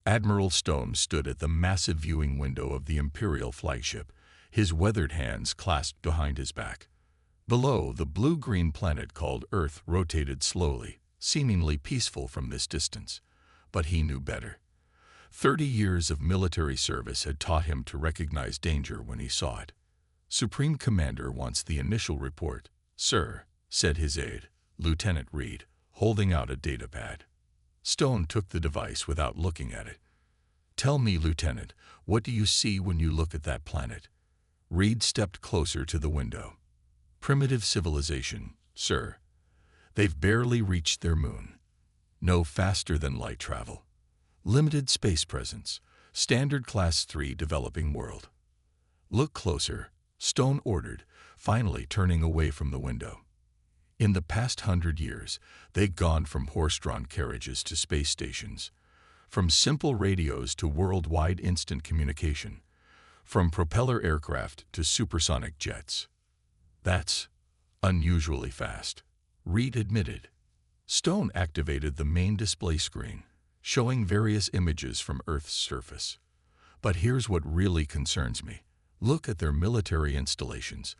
Admiral Stone stood at the massive viewing window of the Imperial flagship, his weathered hands clasped behind his back. Below, the blue-green planet called Earth rotated slowly, seemingly peaceful from this distance. But he knew better. 30 years of military service had taught him to recognize danger when he saw it. "Supreme Commander wants the initial report, sir," said his aide, Lieutenant Reed, holding out a datapad. Stone took the device without looking at it. "Tell me, Lieutenant, what do you see when you look at that planet?" Reed stepped closer to the window. "Primitive civilization, sir. They've barely reached their moon. No faster than light travel. Limited space presence. Standard Class 3 developing world." "Look closer," Stone ordered, finally turning away from the window. In the past 100 years, they'd gone from horse-drawn carriages to space stations, from simple radios to worldwide instant communication, from propeller aircraft to supersonic jets. "That's unusually fast," Reed admitted. Stone activated the main display screen, showing various images from Earth's surface. "But here's what really concerns me. Look at their military installations,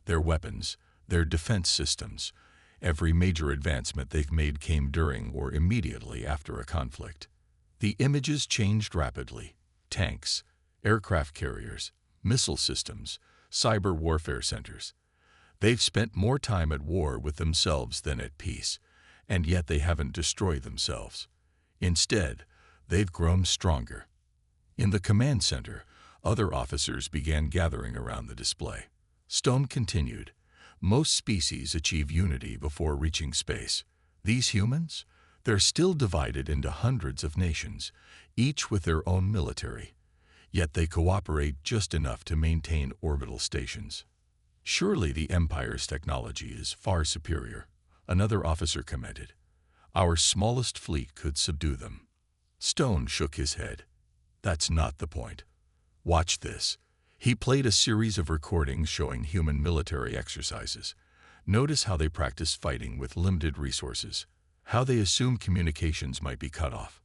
their weapons, their defense systems. Every major advancement they've made came during or immediately after a conflict. The images changed rapidly. Tanks, aircraft carriers, missile systems, cyber warfare centers. They've spent more time at war with themselves than at peace, and yet they haven't destroyed themselves. Instead, they've grown stronger." In the command center, other officers began gathering around the display. Stone continued, "Most species achieve unity before reaching space. These humans? They're still divided into hundreds of nations, each with their own military. Yet they cooperate just enough to maintain orbital stations. Surely the Empire's technology is far superior," another officer commented. "Our smallest fleet could subdue them." Stone shook his head. "That's not the point. Watch this." He played a series of recordings showing human military exercises. "Notice how they practice fighting with limited resources, how they assume communications might be cut off,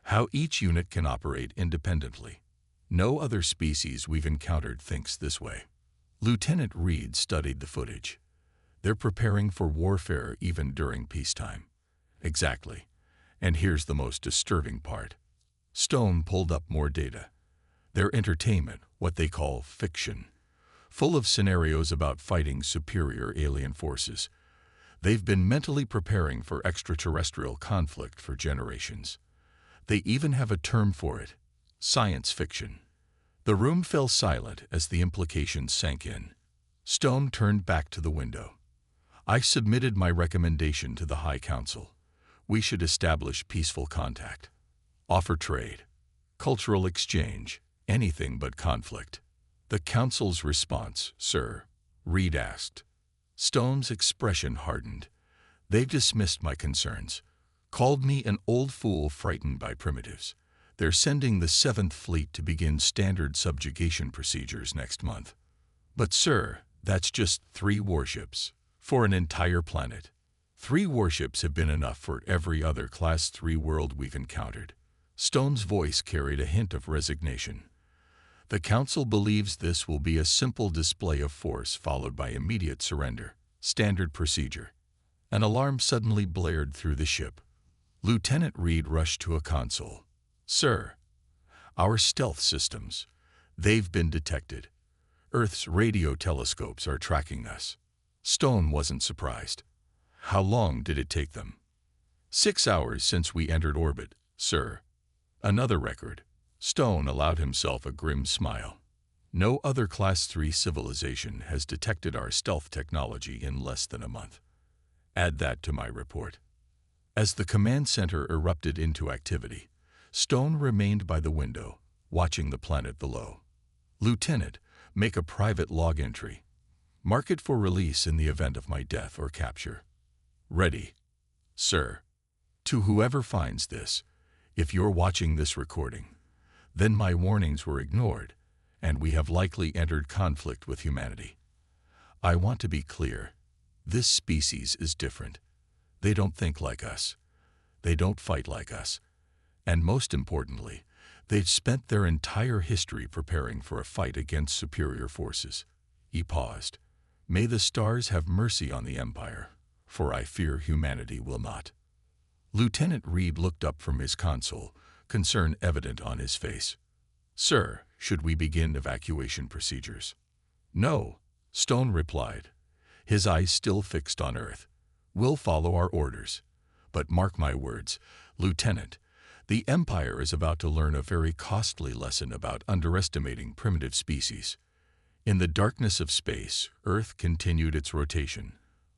how each unit can operate independently. No other species we've encountered thinks this way." Lieutenant Reed studied the footage. "They're preparing for warfare even during peacetime." "Exactly. And here's the most disturbing part." Stone pulled up more data. "Their entertainment, what they call fiction, full of scenarios about fighting superior alien forces. They've been mentally preparing for extraterrestrial conflict for generations. They even have a term for it: science fiction." The room fell silent as the implications sank in. Stone turned back to the window. "I submitted my recommendation to the High Council. We should establish peaceful contact. Offer trade, cultural exchange, anything but conflict." "The Council's response, sir?" Reed asked. Stone's expression hardened. "They've dismissed my concerns, called me an old fool frightened by primitives. They're sending the 7th Fleet to begin standard subjugation procedures next month." "But sir, that's just 3 warships for an entire planet. 3 warships have been enough for every other Class 3 world we've encountered." Stone's voice carried a hint of resignation. "The Council believes this will be a simple display of force followed by immediate surrender. Standard procedure." An alarm suddenly blared through the ship. Lieutenant Reed rushed to a console. "Sir, our stealth systems, they've been detected. Earth's radio telescopes are tracking us." Stone wasn't surprised. "How long did it take them?" 6 hours since we entered orbit, sir." Another record. Stone allowed himself a grim smile. "No other Class 3 civilization has detected our stealth technology in less than a month. Add that to my report." As the command center erupted into activity, Stone remained by the window, watching the planet below. "Lieutenant, make a private log entry. Mark it for release in the event of my death or capture." "Ready, sir." "To whoever finds this, if you're watching this recording, then my warnings were ignored, and we have likely entered conflict with humanity. I want to be clear. This species is different. They don't think like us. They don't fight like us. And most importantly, they'd spent their entire history preparing for a fight against superior forces. He paused. May the stars have mercy on the Empire, for I fear humanity will not. Lieutenant Reed looked up from his console, concern evident on his face. Sir, should we begin evacuation procedures? No, Stone replied, his eyes still fixed on Earth. We'll follow our orders. But mark my words, Lieutenant, the Empire is about to learn a very costly lesson about underestimating primitive species. In the darkness of space, Earth continued its rotation,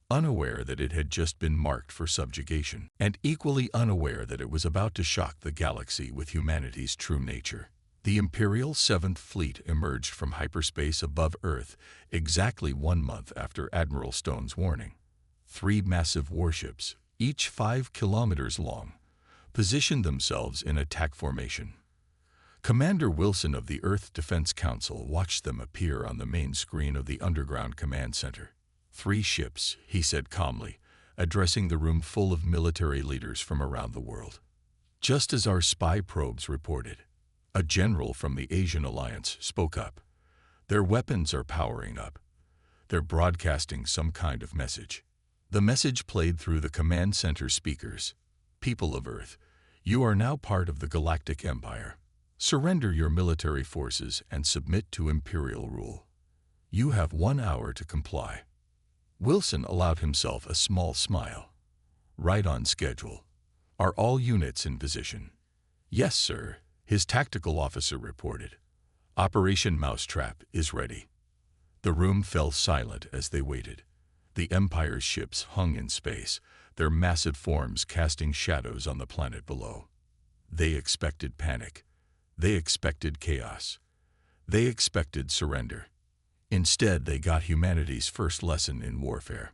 unaware that it had just been marked for subjugation, and equally unaware that it was about to shock the galaxy with humanity's true nature. The Imperial 7th Fleet emerged from hyperspace above Earth exactly 1 month after Admiral Stone's warning. 3 massive warships, each 5 kilometers long, positioned themselves in attack formation. Commander Wilson of the Earth Defense Council watched them appear on the main screen of the underground command center. 3 ships, he said calmly, addressing the room full of military leaders from around the world. Just as our spy probes reported, a general from the Asian Alliance spoke up. Their weapons are powering up. They're broadcasting some kind of message. The message played through the command center speakers. People of Earth, you are now part of the Galactic Empire. Surrender your military forces and submit to Imperial rule. You have 1 hour to comply. Wilson allowed himself a small smile. Right on schedule. Are all units in position? Yes, sir, his tactical officer reported. Operation Mousetrap is ready. The room fell silent as they waited. The Empire's ships hung in space, their massive forms casting shadows on the planet below. They expected panic. They expected chaos. They expected surrender. Instead, they got humanity's first lesson in warfare.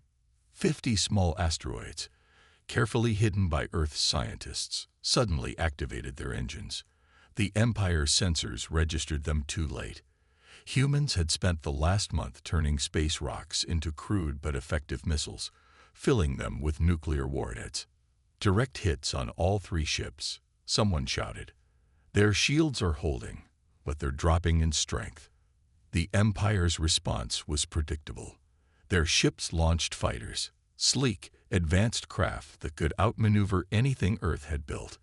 50 small asteroids, carefully hidden by Earth's scientists, suddenly activated their engines. The Empire's sensors registered them too late. Humans had spent the last month turning space rocks into crude but effective missiles, filling them with nuclear warheads. Direct hits on all 3 ships, someone shouted. Their shields are holding, but they're dropping in strength. The Empire's response was predictable. Their ships launched fighters, sleek, advanced craft that could outmaneuver anything Earth had built.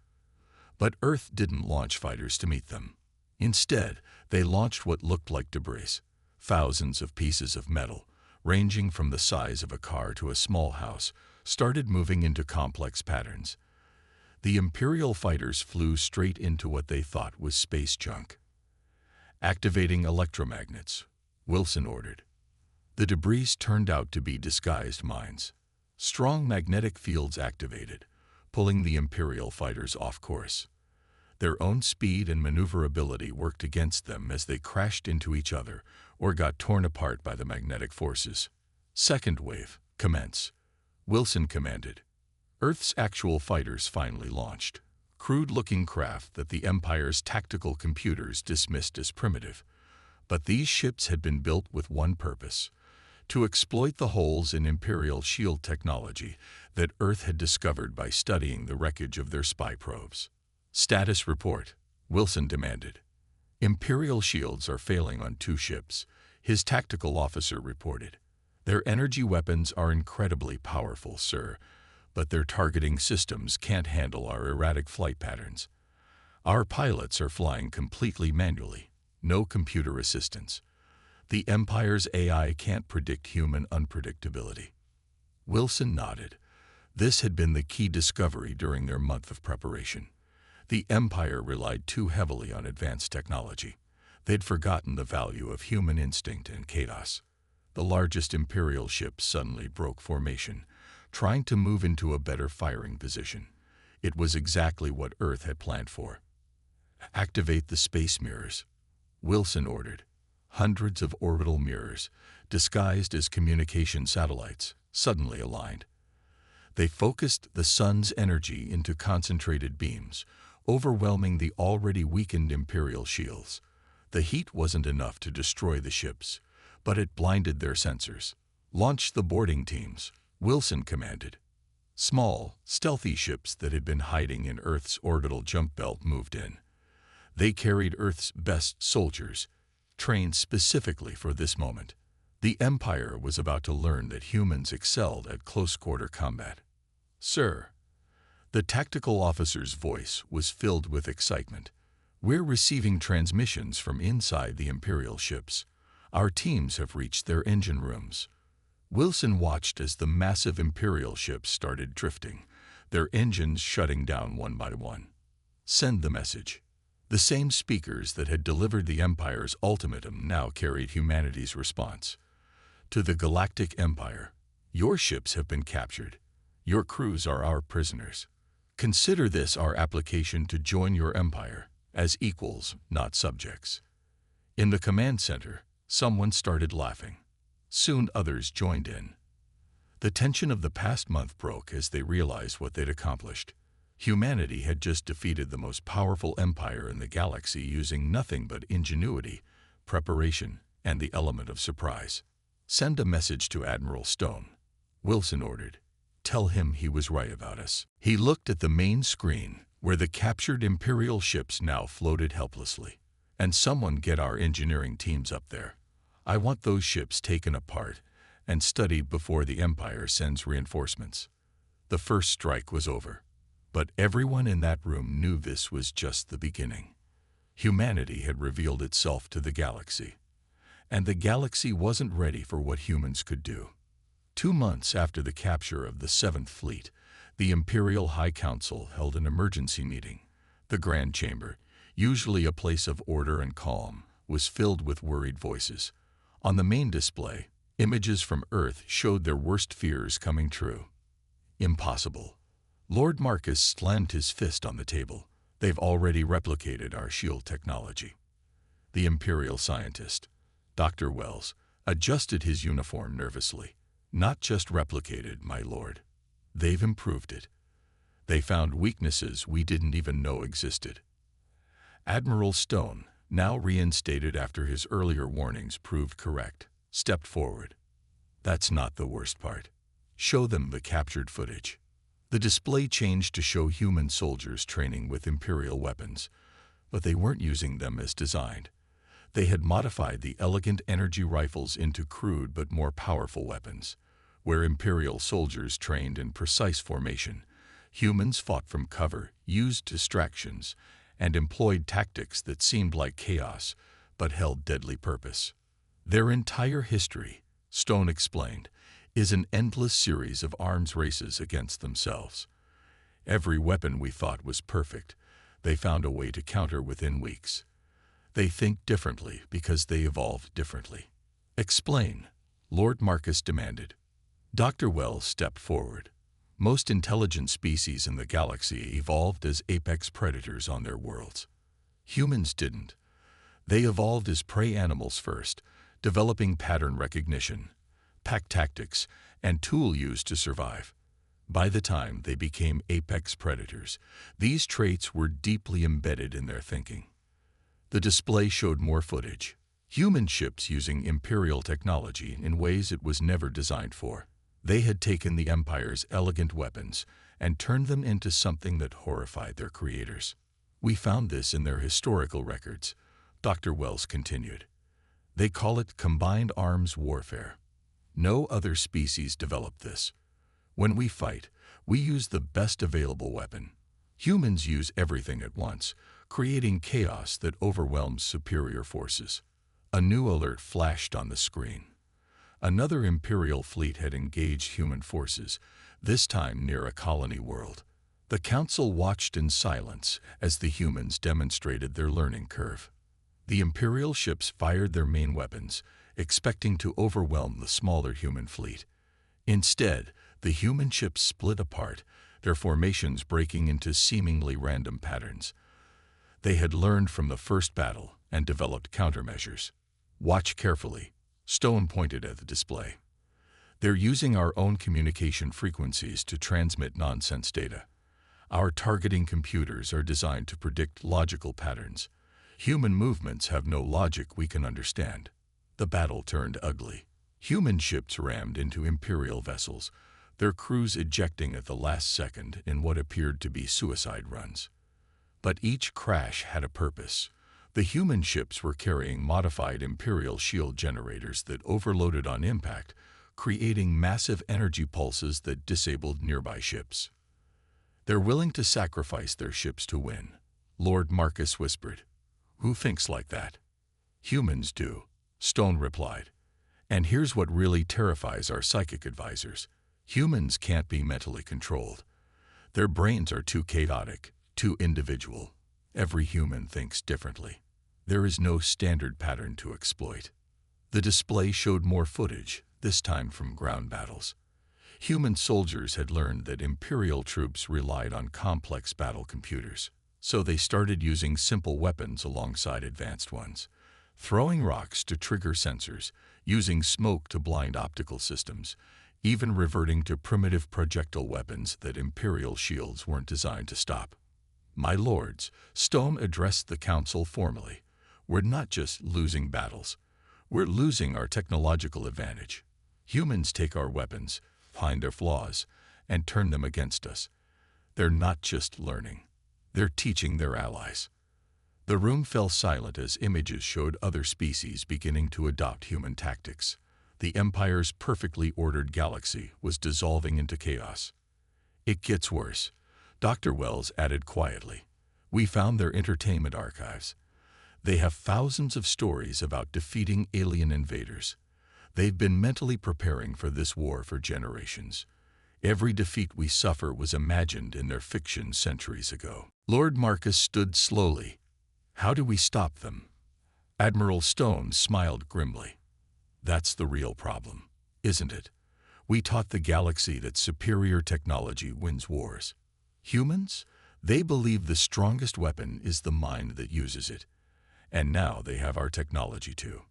But Earth didn't launch fighters to meet them. Instead, they launched what looked like debris, thousands of pieces of metal, ranging from the size of a car to a small house, started moving into complex patterns. The Imperial fighters flew straight into what they thought was space junk. Activating electromagnets, Wilson ordered. The debris turned out to be disguised mines. Strong magnetic fields activated, pulling the Imperial fighters off course. Their own speed and maneuverability worked against them as they crashed into each other or got torn apart by the magnetic forces. Second wave, commence, Wilson commanded. Earth's actual fighters finally launched. Crude-looking craft that the Empire's tactical computers dismissed as primitive. But these ships had been built with one purpose: to exploit the holes in Imperial shield technology that Earth had discovered by studying the wreckage of their spy probes. Status report, Wilson demanded. Imperial shields are failing on 2 ships, his tactical officer reported. Their energy weapons are incredibly powerful, sir, but their targeting systems can't handle our erratic flight patterns. Our pilots are flying completely manually, no computer assistance. The Empire's AI can't predict human unpredictability. Wilson nodded. This had been the key discovery during their month of preparation. The Empire relied too heavily on advanced technology. They'd forgotten the value of human instinct and chaos. The largest Imperial ship suddenly broke formation, trying to move into a better firing position. It was exactly what Earth had planned for. Activate the space mirrors, Wilson ordered. Hundreds of orbital mirrors, disguised as communication satellites, suddenly aligned. They focused the sun's energy into concentrated beams, overwhelming the already weakened Imperial shields. The heat wasn't enough to destroy the ships, but it blinded their sensors. Launch the boarding teams, Wilson commanded. Small, stealthy ships that had been hiding in Earth's orbital jump belt moved in. They carried Earth's best soldiers, trained specifically for this moment. The Empire was about to learn that humans excelled at close-quarter combat. "Sir," the tactical officer's voice was filled with excitement. "We're receiving transmissions from inside the Imperial ships. Our teams have reached their engine rooms." Wilson watched as the massive Imperial ships started drifting, their engines shutting down one by one. "Send the message." The same speakers that had delivered the Empire's ultimatum now carried humanity's response. "To the Galactic Empire, your ships have been captured. Your crews are our prisoners. Consider this our application to join your empire as equals, not subjects." In the command center, someone started laughing. Soon others joined in. The tension of the past month broke as they realized what they'd accomplished. Humanity had just defeated the most powerful empire in the galaxy using nothing but ingenuity, preparation, and the element of surprise. "Send a message to Admiral Stone," Wilson ordered. "Tell him he was right about us." He looked at the main screen, where the captured Imperial ships now floated helplessly. "And someone get our engineering teams up there. I want those ships taken apart and studied before the Empire sends reinforcements." The first strike was over, but everyone in that room knew this was just the beginning. Humanity had revealed itself to the galaxy, and the galaxy wasn't ready for what humans could do. 2 months after the capture of the 7th Fleet, the Imperial High Council held an emergency meeting. The Grand Chamber, usually a place of order and calm, was filled with worried voices. On the main display, images from Earth showed their worst fears coming true. "Impossible." Lord Marcus slammed his fist on the table. "They've already replicated our shield technology." The Imperial scientist, Dr. Wells, adjusted his uniform nervously. "Not just replicated, my lord. They've improved it. They found weaknesses we didn't even know existed." Admiral Stone, now reinstated after his earlier warnings proved correct, stepped forward. "That's not the worst part. Show them the captured footage." The display changed to show human soldiers training with Imperial weapons, but they weren't using them as designed. They had modified the elegant energy rifles into crude but more powerful weapons. Where Imperial soldiers trained in precise formation, humans fought from cover, used distractions, and employed tactics that seemed like chaos but held deadly purpose. "Their entire history," Stone explained, "is an endless series of arms races against themselves. Every weapon we thought was perfect, they found a way to counter within weeks. They think differently because they evolved differently." "Explain," Lord Marcus demanded. Dr. Wells stepped forward. "Most intelligent species in the galaxy evolved as apex predators on their worlds. Humans didn't. They evolved as prey animals first, developing pattern recognition, pack tactics, and tool use to survive. By the time they became apex predators, these traits were deeply embedded in their thinking." The display showed more footage. Human ships using Imperial technology in ways it was never designed for. They had taken the Empire's elegant weapons and turned them into something that horrified their creators. "We found this in their historical records," Dr. Wells continued. "They call it combined arms warfare. No other species developed this. When we fight, we use the best available weapon. Humans use everything at once, creating chaos that overwhelms superior forces." A new alert flashed on the screen. Another Imperial fleet had engaged human forces, this time near a colony world. The Council watched in silence as the humans demonstrated their learning curve. The Imperial ships fired their main weapons, expecting to overwhelm the smaller human fleet. Instead, the human ships split apart, their formations breaking into seemingly random patterns. They had learned from the first battle and developed countermeasures. "Watch carefully," Stone pointed at the display. "They're using our own communication frequencies to transmit nonsense data. Our targeting computers are designed to predict logical patterns. Human movements have no logic we can understand." The battle turned ugly. Human ships rammed into Imperial vessels, their crews ejecting at the last second in what appeared to be suicide runs. But each crash had a purpose. The human ships were carrying modified Imperial shield generators that overloaded on impact, creating massive energy pulses that disabled nearby ships. "They're willing to sacrifice their ships to win," Lord Marcus whispered. "Who thinks like that?" "Humans do," Stone replied. "And here's what really terrifies our psychic advisors. Humans can't be mentally controlled. Their brains are too chaotic, too individual. Every human thinks differently. There is no standard pattern to exploit." The display showed more footage, this time from ground battles. Human soldiers had learned that Imperial troops relied on complex battle computers, so they started using simple weapons alongside advanced ones, throwing rocks to trigger sensors, using smoke to blind optical systems, even reverting to primitive projectile weapons that Imperial shields weren't designed to stop. "My lords," Stone addressed the council formally, "we're not just losing battles. We're losing our technological advantage. Humans take our weapons, find their flaws, and turn them against us. They're not just learning. They're teaching their allies." The room fell silent as images showed other species beginning to adopt human tactics. The Empire's perfectly ordered galaxy was dissolving into chaos. "It gets worse," Dr. Wells added quietly. "We found their entertainment archives. They have thousands of stories about defeating alien invaders. They've been mentally preparing for this war for generations. Every defeat we suffer was imagined in their fiction centuries ago." Lord Marcus stood slowly. "How do we stop them?" Admiral Stone smiled grimly. "That's the real problem, isn't it? We taught the galaxy that superior technology wins wars. Humans? They believe the strongest weapon is the mind that uses it. And now they have our technology too."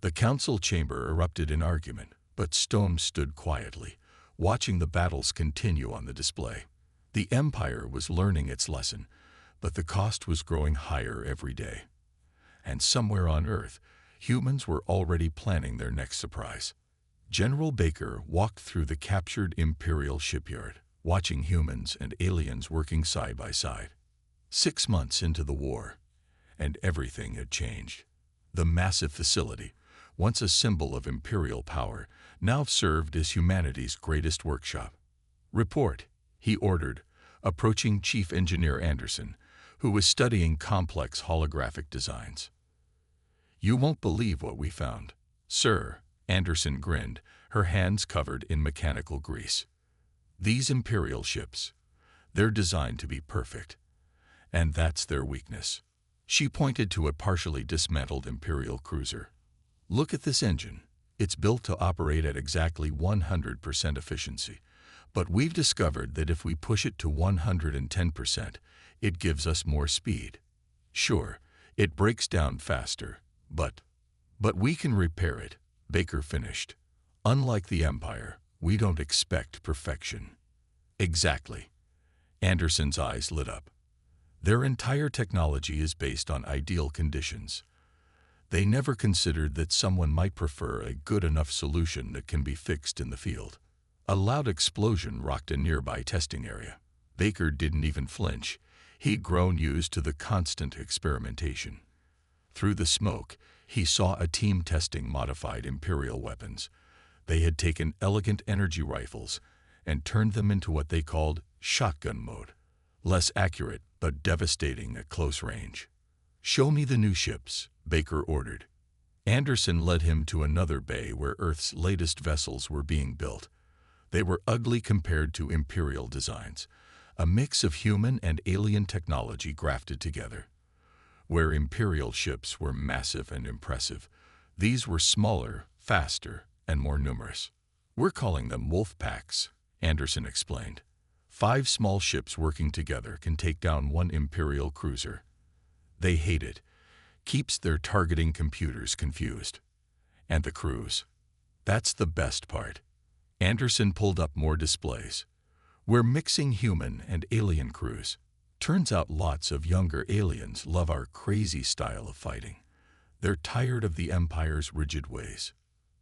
The council chamber erupted in argument, but Stone stood quietly, watching the battles continue on the display. The Empire was learning its lesson, but the cost was growing higher every day. And somewhere on Earth, humans were already planning their next surprise. General Baker walked through the captured Imperial shipyard, watching humans and aliens working side by side. 6 months into the war, and everything had changed. The massive facility, once a symbol of Imperial power, now served as humanity's greatest workshop. "Report," he ordered, approaching Chief Engineer Anderson, who was studying complex holographic designs. "You won't believe what we found." "Sir," Anderson grinned, her hands covered in mechanical grease. "These Imperial ships, they're designed to be perfect. And that's their weakness." She pointed to a partially dismantled Imperial cruiser. "Look at this engine. It's built to operate at exactly 100% efficiency. But we've discovered that if we push it to 110%, it gives us more speed. Sure, it breaks down faster, but we can repair it," Baker finished. "Unlike the Empire, we don't expect perfection." "Exactly." Anderson's eyes lit up. "Their entire technology is based on ideal conditions. They never considered that someone might prefer a good enough solution that can be fixed in the field." A loud explosion rocked a nearby testing area. Baker didn't even flinch. He'd grown used to the constant experimentation. Through the smoke, he saw a team testing modified Imperial weapons. They had taken elegant energy rifles and turned them into what they called shotgun mode. Less accurate, but devastating at close range. "Show me the new ships," Baker ordered. Anderson led him to another bay where Earth's latest vessels were being built. They were ugly compared to Imperial designs, a mix of human and alien technology grafted together. Where Imperial ships were massive and impressive, these were smaller, faster, and more numerous. "We're calling them wolf packs," Anderson explained. 5 small ships working together can take down 1 Imperial cruiser. They hate it. Keeps their targeting computers confused. And the crews. That's the best part. Anderson pulled up more displays. "We're mixing human and alien crews. Turns out lots of younger aliens love our crazy style of fighting. They're tired of the Empire's rigid ways."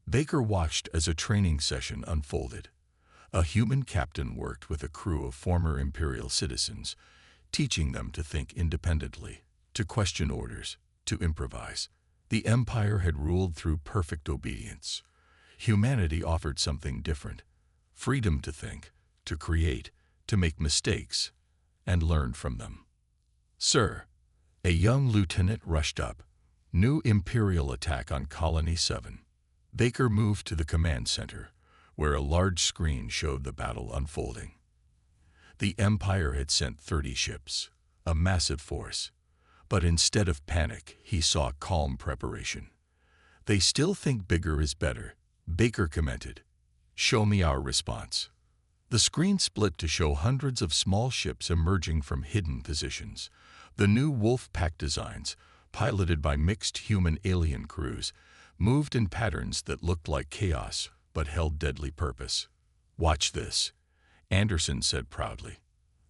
Baker watched as a training session unfolded. A human captain worked with a crew of former Imperial citizens, teaching them to think independently, to question orders, to improvise. The Empire had ruled through perfect obedience. Humanity offered something different: freedom to think, to create, to make mistakes, and learn from them. "Sir," a young lieutenant rushed up. "New Imperial attack on Colony 7. Baker moved to the command center, where a large screen showed the battle unfolding. The Empire had sent 30 ships, a massive force. But instead of panic, he saw calm preparation. "They still think bigger is better," Baker commented. "Show me our response." The screen split to show hundreds of small ships emerging from hidden positions. The new Wolf Pack designs, piloted by mixed human-alien crews, moved in patterns that looked like chaos but held deadly purpose. "Watch this," Anderson said proudly.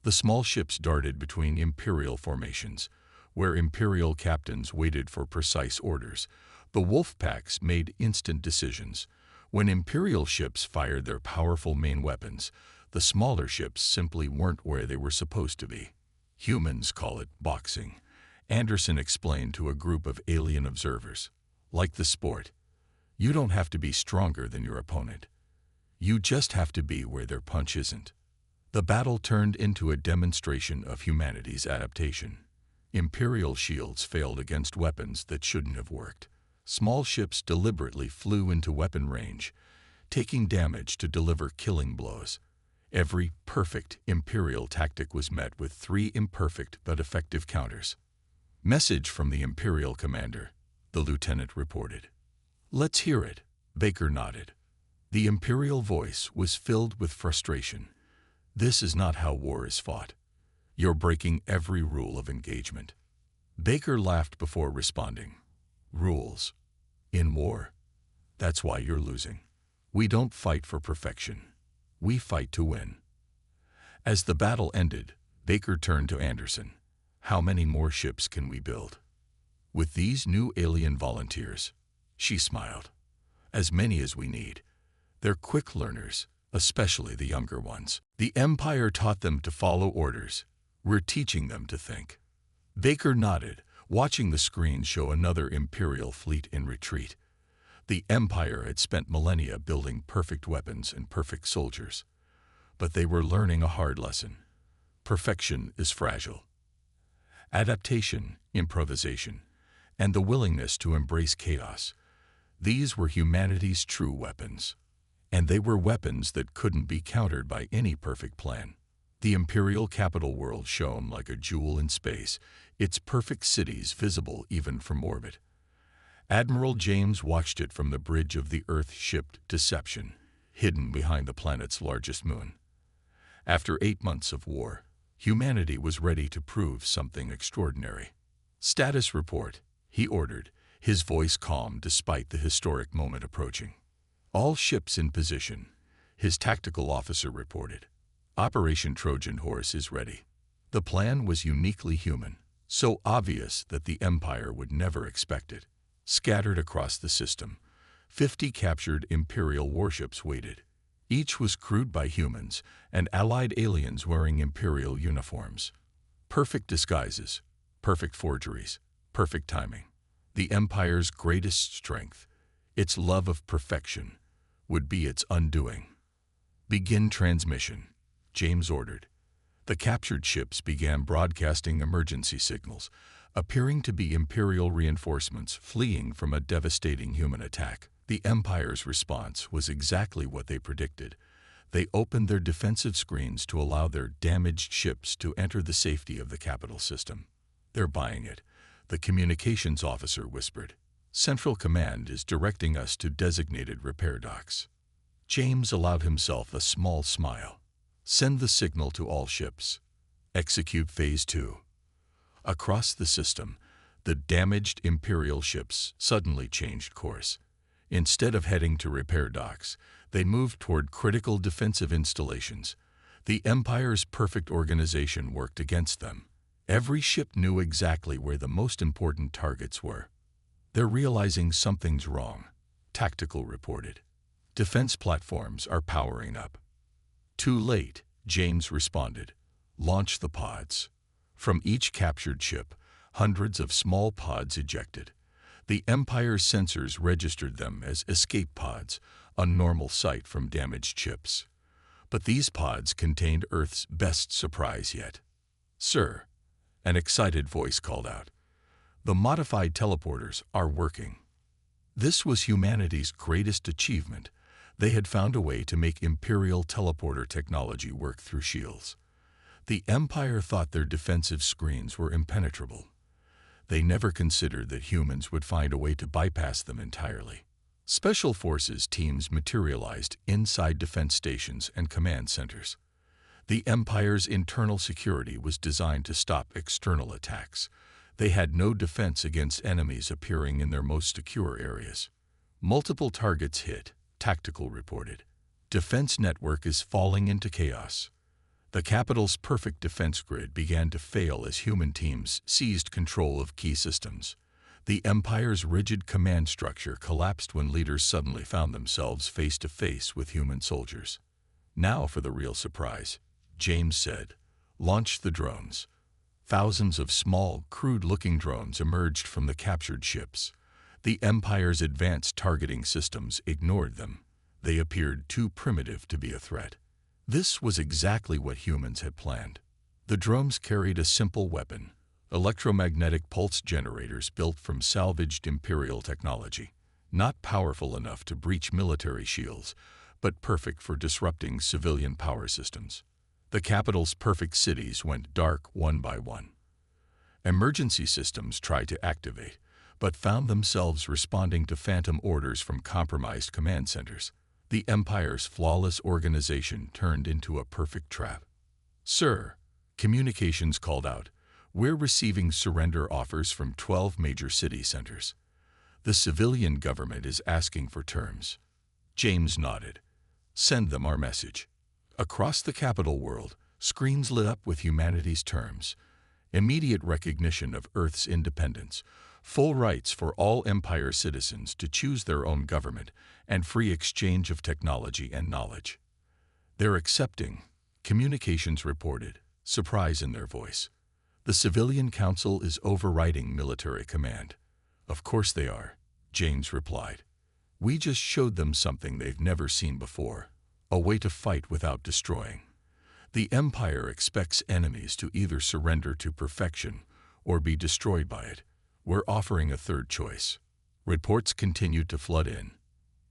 The small ships darted between Imperial formations, where Imperial captains waited for precise orders. The Wolf Packs made instant decisions. When Imperial ships fired their powerful main weapons, the smaller ships simply weren't where they were supposed to be. "Humans call it boxing," Anderson explained to a group of alien observers. "Like the sport. You don't have to be stronger than your opponent. You just have to be where their punch isn't." The battle turned into a demonstration of humanity's adaptation. Imperial shields failed against weapons that shouldn't have worked. Small ships deliberately flew into weapon range, taking damage to deliver killing blows. Every perfect Imperial tactic was met with 3 imperfect but effective counters. "Message from the Imperial commander," the lieutenant reported. "Let's hear it," Baker nodded. The Imperial voice was filled with frustration. "This is not how war is fought. You're breaking every rule of engagement." Baker laughed before responding. "Rules? In war? That's why you're losing. We don't fight for perfection. We fight to win." As the battle ended, Baker turned to Anderson. "How many more ships can we build?" "With these new alien volunteers," she smiled. "As many as we need. They're quick learners, especially the younger ones. The Empire taught them to follow orders. We're teaching them to think." Baker nodded, watching the screen show another Imperial fleet in retreat. The Empire had spent millennia building perfect weapons and perfect soldiers. But they were learning a hard lesson. Perfection is fragile. Adaptation, improvisation, and the willingness to embrace chaos. These were humanity's true weapons. And they were weapons that couldn't be countered by any perfect plan. The Imperial capital world shone like a jewel in space, its perfect cities visible even from orbit. Admiral James watched it from the bridge of the Earth-ship Deception, hidden behind the planet's largest moon. After 8 months of war, humanity was ready to prove something extraordinary. "Status report," he ordered, his voice calm despite the historic moment approaching. "All ships in position," his tactical officer reported. "Operation Trojan Horse is ready." The plan was uniquely human, so obvious that the Empire would never expect it. Scattered across the system, 50 captured Imperial warships waited. Each was crewed by humans and allied aliens wearing Imperial uniforms. Perfect disguises, perfect forgeries, perfect timing. The Empire's greatest strength, its love of perfection, would be its undoing. "Begin transmission," James ordered. The captured ships began broadcasting emergency signals, appearing to be Imperial reinforcements fleeing from a devastating human attack. The Empire's response was exactly what they predicted. They opened their defensive screens to allow their damaged ships to enter the safety of the capital system. "They're buying it," the communications officer whispered. "Central Command is directing us to designated repair docks." James allowed himself a small smile. "Send the signal to all ships. Execute Phase 2. Across the system, the damaged Imperial ships suddenly changed course. Instead of heading to repair docks, they moved toward critical defensive installations. The Empire's perfect organization worked against them. Every ship knew exactly where the most important targets were. "They're realizing something's wrong," Tactical reported. "Defense platforms are powering up." Too late, James responded. Launch the pods. From each captured ship, hundreds of small pods ejected. The Empire's sensors registered them as escape pods, a normal sight from damaged ships. But these pods contained Earth's best surprise yet. "Sir," an excited voice called out, "the modified teleporters are working." This was humanity's greatest achievement. They had found a way to make Imperial teleporter technology work through shields. The Empire thought their defensive screens were impenetrable. They never considered that humans would find a way to bypass them entirely. Special Forces teams materialized inside defense stations and command centers. The Empire's internal security was designed to stop external attacks. They had no defense against enemies appearing in their most secure areas. Multiple targets hit, Tactical reported. Defense network is falling into chaos. The capital's perfect defense grid began to fail as human teams seized control of key systems. The Empire's rigid command structure collapsed when leaders suddenly found themselves face to face with human soldiers. "Now for the real surprise," James said. "Launch the drones." Thousands of small, crude-looking drones emerged from the captured ships. The Empire's advanced targeting systems ignored them. They appeared too primitive to be a threat. This was exactly what humans had planned. The drones carried a simple weapon, electromagnetic pulse generators built from salvaged Imperial technology, not powerful enough to breach military shields, but perfect for disrupting civilian power systems. The capital's perfect cities went dark one by one. Emergency systems tried to activate, but found themselves responding to phantom orders from compromised command centers. The Empire's flawless organization turned into a perfect trap. "Sir," communications called out, "we're receiving surrender offers from 12 major city centers. The civilian government is asking for terms." James nodded. "Send them our message." Across the capital world, screens lit up with humanity's terms: immediate recognition of Earth's independence, full rights for all Empire citizens to choose their own government, and free exchange of technology and knowledge. "They're accepting," communications reported, surprise in their voice. "The Civilian Council is overriding military command." "Of course they are," James replied. "We just showed them something they've never seen before, a way to fight without destroying. The Empire expects enemies to either surrender to perfection or be destroyed by it. We're offering a third choice." Reports continued to flood in.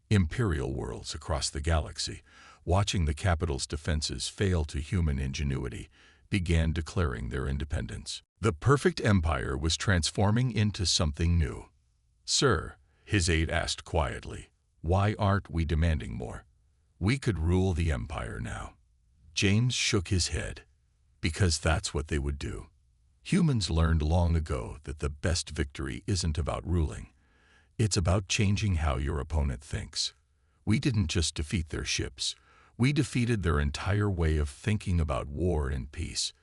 Imperial worlds across the galaxy, watching the capital's defenses fail to human ingenuity, began declaring their independence. The perfect empire was transforming into something new. "Sir," his aide asked quietly, "why aren't we demanding more? We could rule the empire now." James shook his head. "Because that's what they would do. Humans learned long ago that the best victory isn't about ruling. It's about changing how your opponent thinks. We didn't just defeat their ships. We defeated their entire way of thinking about war and peace."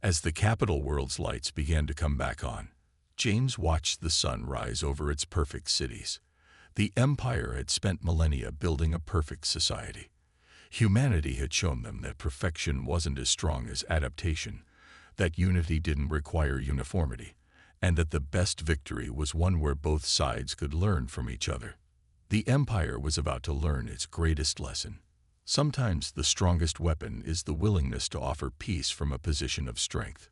As the capital world's lights began to come back on, James watched the sun rise over its perfect cities. The Empire had spent millennia building a perfect society. Humanity had shown them that perfection wasn't as strong as adaptation, that unity didn't require uniformity, and that the best victory was one where both sides could learn from each other. The Empire was about to learn its greatest lesson. Sometimes the strongest weapon is the willingness to offer peace from a position of strength.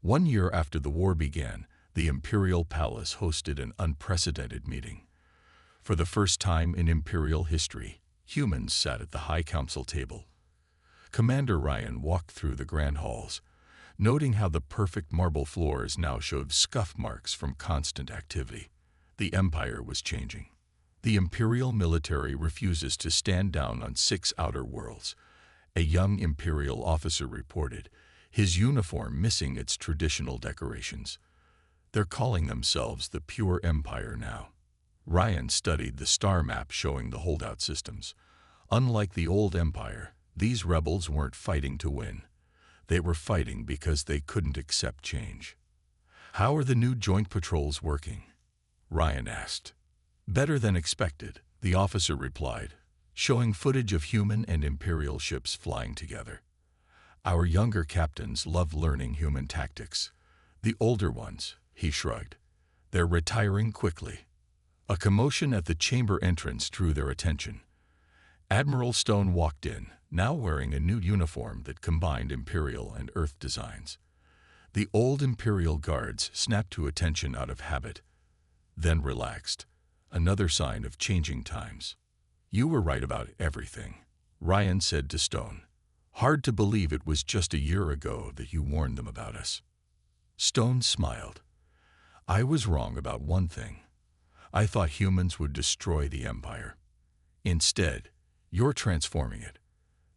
1 year after the war began, the Imperial Palace hosted an unprecedented meeting. For the first time in Imperial history, humans sat at the High Council table. Commander Ryan walked through the grand halls, noting how the perfect marble floors now showed scuff marks from constant activity. The Empire was changing. The Imperial military refuses to stand down on 6 outer worlds. A young Imperial officer reported, his uniform missing its traditional decorations. "They're calling themselves the Pure Empire now." Ryan studied the star map showing the holdout systems. Unlike the old Empire, these rebels weren't fighting to win. They were fighting because they couldn't accept change. "How are the new joint patrols working?" Ryan asked. "Better than expected," the officer replied. showing footage of human and Imperial ships flying together. Our younger captains love learning human tactics. The older ones, he shrugged, they're retiring quickly. A commotion at the chamber entrance drew their attention. Admiral Stone walked in, now wearing a new uniform that combined Imperial and Earth designs. The old Imperial guards snapped to attention out of habit, then relaxed, another sign of changing times. You were right about everything, Ryan said to Stone. Hard to believe it was just a year ago that you warned them about us. Stone smiled. I was wrong about one thing. I thought humans would destroy the Empire. Instead, you're transforming it.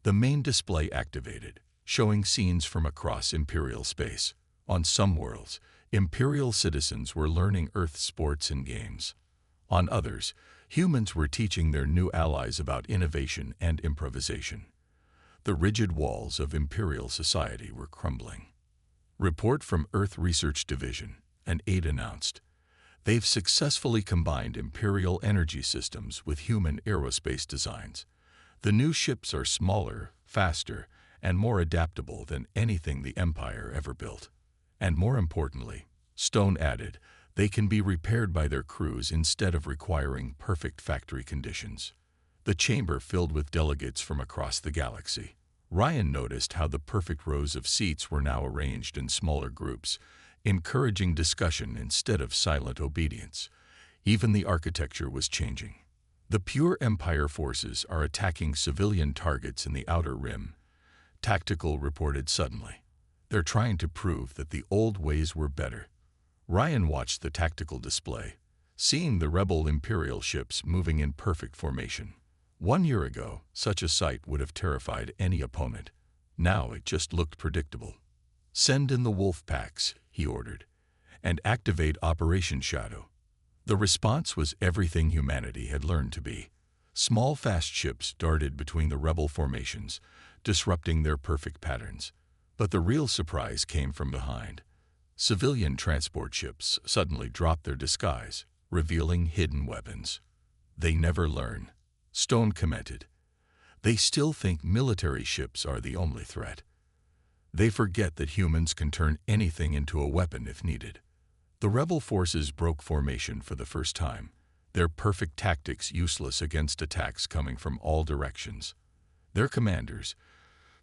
The main display activated, showing scenes from across Imperial space. On some worlds, Imperial citizens were learning Earth sports and games. On others, humans were teaching their new allies about innovation and improvisation. The rigid walls of Imperial society were crumbling. Report from Earth Research Division, an aide announced. They've successfully combined Imperial energy systems with human aerospace designs. The new ships are smaller, faster, and more adaptable than anything the Empire ever built. And more importantly, Stone added, they can be repaired by their crews instead of requiring perfect factory conditions. The chamber filled with delegates from across the galaxy. Ryan noticed how the perfect rows of seats were now arranged in smaller groups, encouraging discussion instead of silent obedience. Even the architecture was changing. The pure Empire forces are attacking civilian targets in the Outer Rim, Tactical reported suddenly. They're trying to prove that the old ways were better. Ryan watched the tactical display, seeing the rebel Imperial ships moving in perfect formation. 1 year ago, such a sight would have terrified any opponent. Now it just looked predictable. Send in the wolf packs, he ordered, and activate Operation Shadow. The response was everything humanity had learned to be. Small fast ships darted between the rebel formations, disrupting their perfect patterns. But the real surprise came from behind. Civilian transport ships suddenly dropped their disguise, revealing hidden weapons. They never learn, Stone commented. They still think military ships are the only threat. They forget that humans can turn anything into a weapon if needed. The rebel forces broke formation for the first time, their perfect tactics useless against attacks coming from all directions. Their commanders,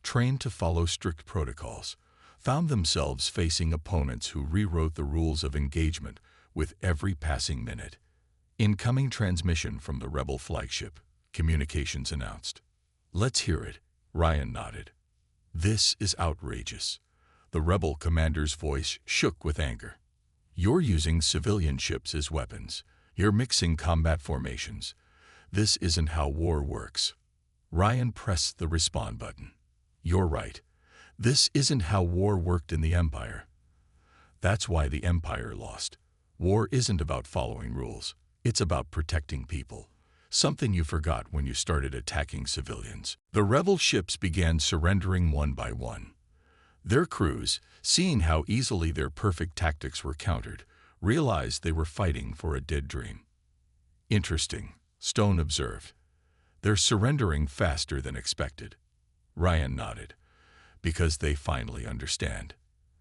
trained to follow strict protocols, found themselves facing opponents who rewrote the rules of engagement with every passing minute. Incoming transmission from the rebel flagship, communications announced. Let's hear it, Ryan nodded. This is outrageous. The rebel commander's voice shook with anger. You're using civilian ships as weapons. You're mixing combat formations. This isn't how war works. Ryan pressed the respond button. You're right. This isn't how war worked in the Empire. That's why the Empire lost. War isn't about following rules. It's about protecting people. Something you forgot when you started attacking civilians. The rebel ships began surrendering one by one. Their crews, seeing how easily their perfect tactics were countered, realized they were fighting for a dead dream. Interesting, Stone observed. They're surrendering faster than expected. Ryan nodded. Because they finally understand.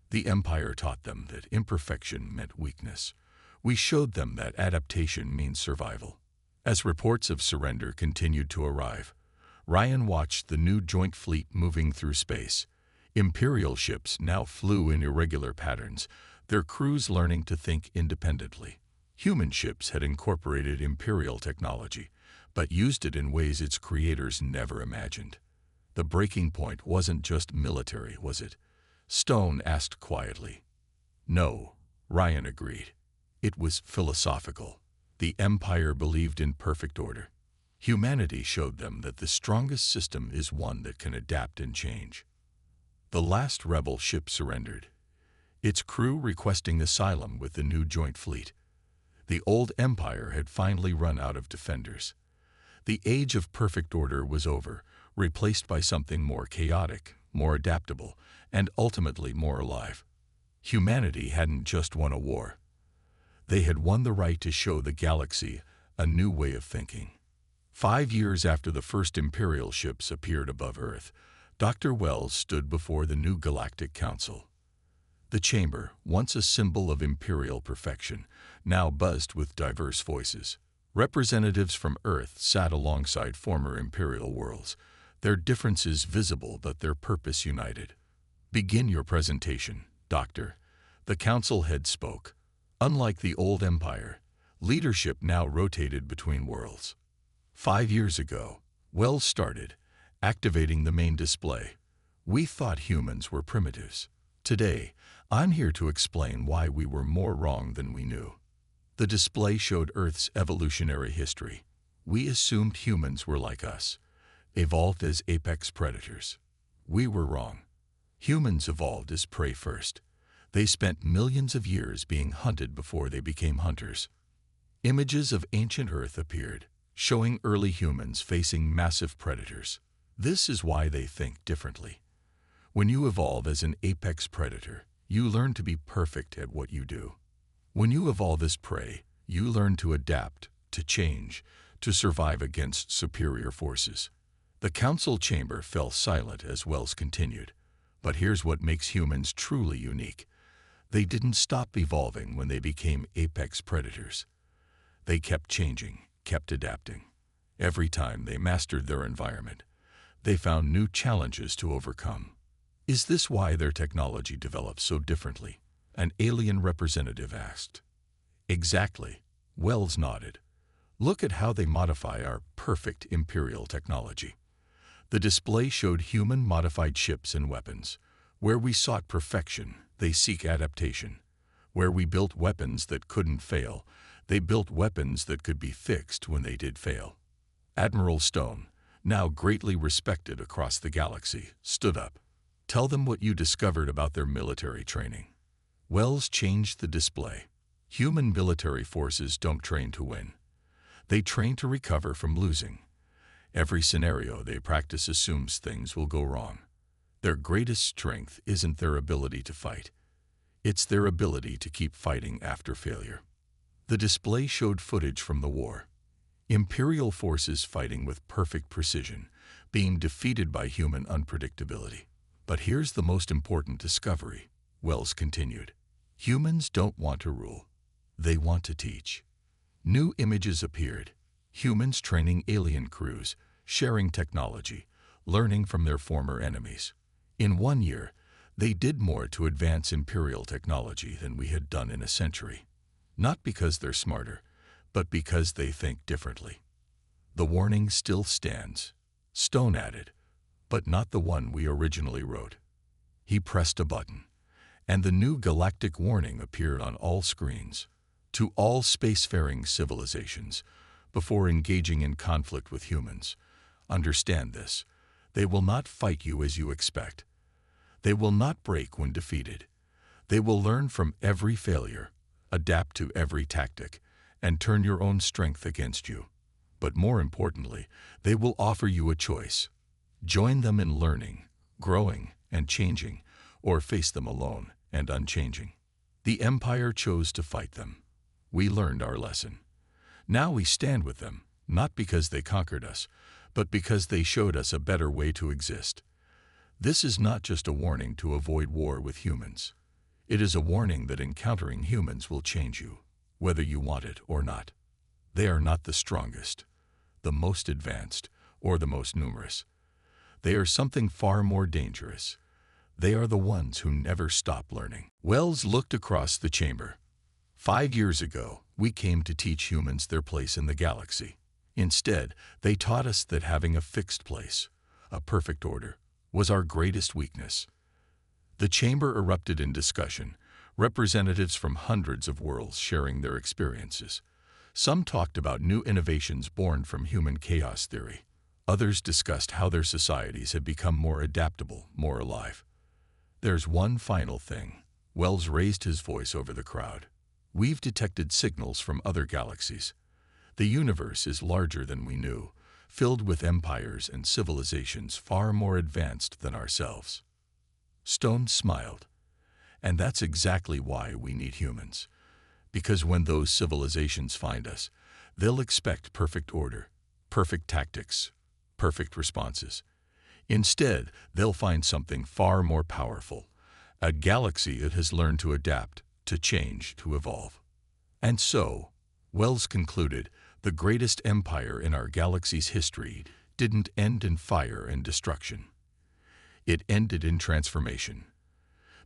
The Empire taught them that imperfection meant weakness. We showed them that adaptation means survival. As reports of surrender continued to arrive, Ryan watched the new joint fleet moving through space. Imperial ships now flew in irregular patterns, their crews learning to think independently. Human ships had incorporated Imperial technology, but used it in ways its creators never imagined. The breaking point wasn't just military, was it? Stone asked quietly. No, Ryan agreed. It was philosophical. The Empire believed in perfect order. Humanity showed them that the strongest system is one that can adapt and change. The last rebel ship surrendered, its crew requesting asylum with the new joint fleet. The old Empire had finally run out of defenders. The age of perfect order was over, replaced by something more chaotic, more adaptable, and ultimately more alive. Humanity hadn't just won a war. They had won the right to show the galaxy a new way of thinking. 5 years after the first Imperial ships appeared above Earth, Dr. Wells stood before the new Galactic Council. The chamber, once a symbol of imperial perfection, now buzzed with diverse voices. Representatives from Earth sat alongside former imperial worlds, their differences visible but their purpose united. "Begin your presentation, Doctor," the council head spoke. Unlike the old empire, leadership now rotated between worlds. 5 years ago, Wells started, activating the main display. "We thought humans were primitives. Today, I'm here to explain why we were more wrong than we knew." The display showed Earth's evolutionary history. We assumed humans were like us, evolved as apex predators. We were wrong. Humans evolved as prey first. They spent millions of years being hunted before they became hunters. Images of ancient Earth appeared, showing early humans facing massive predators. This is why they think differently. When you evolve as an apex predator, you learn to be perfect at what you do. When you evolve as prey, you learn to adapt, to change, to survive against superior forces. The council chamber fell silent as Wells continued. But here's what makes humans truly unique. They didn't stop evolving when they became apex predators. They kept changing, kept adapting. Every time they mastered their environment, they found new challenges to overcome. "Is this why their technology developed so differently?" an alien representative asked. "Exactly," Wells nodded. "Look at how they modify our perfect imperial technology." The display showed human-modified ships and weapons. Where we sought perfection, they seek adaptation. Where we built weapons that couldn't fail, they built weapons that could be fixed when they did fail. Admiral Stone, now greatly respected across the galaxy, stood up. "Tell them what you discovered about their military training." Wells changed the display. Human military forces don't train to win. They train to recover from losing. Every scenario they practice assumes things will go wrong. Their greatest strength isn't their ability to fight. It's their ability to keep fighting after failure. The display showed footage from the war. Imperial forces fighting with perfect precision, being defeated by human unpredictability. But here's the most important discovery, Wells continued. Humans don't want to rule. They want to teach. New images appeared. Humans training alien crews, sharing technology, learning from their former enemies. In 1 year, they did more to advance Imperial technology than we had done in a century. Not because they're smarter, but because they think differently. The warning still stands, Stone added, but not the one we originally wrote. He pressed a button, and the new galactic warning appeared on all screens. To all spacefaring civilizations, before engaging in conflict with humans, understand this: they will not fight you as you expect. They will not break when defeated. They will learn from every failure, adapt to every tactic, and turn your own strength against you. But more importantly, they will offer you a choice. Join them in learning, growing, and changing, or face them alone and unchanging. The Empire chose to fight them. We learned our lesson. Now we stand with them, not because they conquered us, but because they showed us a better way to exist. This is not just a warning to avoid war with humans. It is a warning that encountering humans will change you, whether you want it or not. They are not the strongest, the most advanced, or the most numerous. They are something far more dangerous. They are the ones who never stop learning. Wells looked across the chamber. 5 years ago, we came to teach humans their place in the galaxy. Instead, they taught us that having a fixed place, a perfect order, was our greatest weakness. The chamber erupted in discussion, representatives from hundreds of worlds sharing their experiences. Some talked about new innovations born from human chaos theory. Others discussed how their societies had become more adaptable, more alive. There's one final thing. Wells raised his voice over the crowd. We've detected signals from other galaxies. The universe is larger than we knew, filled with empires and civilizations far more advanced than ourselves. Stone smiled. And that's exactly why we need humans. Because when those civilizations find us, they'll expect perfect order, perfect tactics, perfect responses. Instead, they'll find something far more powerful, a galaxy that has learned to adapt, to change, to evolve. And so, Wells concluded, the greatest empire in our galaxy's history didn't end in fire and destruction. It ended in transformation.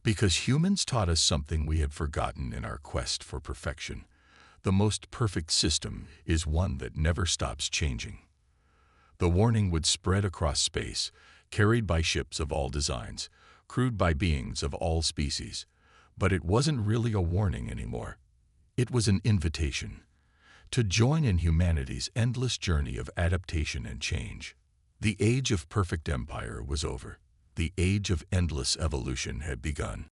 Because humans taught us something we had forgotten in our quest for perfection. The most perfect system is one that never stops changing. The warning would spread across space, carried by ships of all designs, crewed by beings of all species. But it wasn't really a warning anymore. It was an invitation to join in humanity's endless journey of adaptation and change. The age of perfect empire was over. The age of endless evolution had begun.